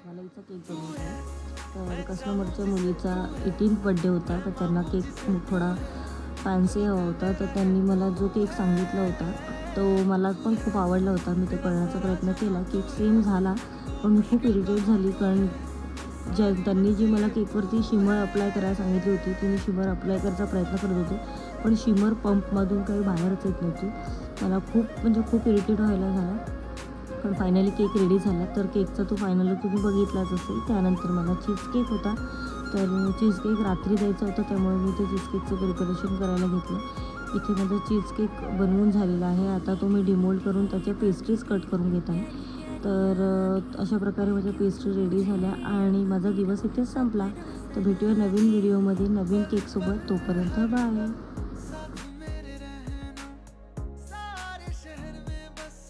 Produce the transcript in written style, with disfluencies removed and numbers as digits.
मला इथं केक बनवतो आहे. तर कस्टमरच्या मुलीचा 18th बड्डे होता, तर त्यांना केक थोडा फॅन्सी हवा होता. तर त्यांनी मला जो केक सांगितला होता तो मला पण खूप आवडला होता. मी ते करण्याचा प्रयत्न केला. केक सेम झाला, पण मी खूप इरिटेट झाली, कारण त्यांनी जी मला केकवरती शिमर अप्लाय करायला सांगितली होती, ती मी शिमर अप्लाय करायचा प्रयत्न करत होते, पण शिमर पंपमधून काही बाहेरच येत नव्हती. मला खूप इरिटेट व्हायला झालं. पण फायनली केक रेडी झाला. तर केकचा तो फायनली तुम्ही बघितलाच असेल. त्यानंतर मला चीज केक होता, तर चीज केक रात्री द्यायचा होता, त्यामुळे मी ते चीज केकचं प्रिपरेशन करायला घेतलं. इथे माझा चीज केक बनवून झालेला आहे. आता तो मी डिमोल्ड करून त्याच्या पेस्ट्रीज कट करून घेत आहे. तर अशा प्रकारे माझ्या पेस्ट्री रेडी झाल्या आणि माझा दिवस इथेच संपला. तर भेटूया नवीन व्हिडिओमध्ये नवीन केकसोबत. तोपर्यंत बाय.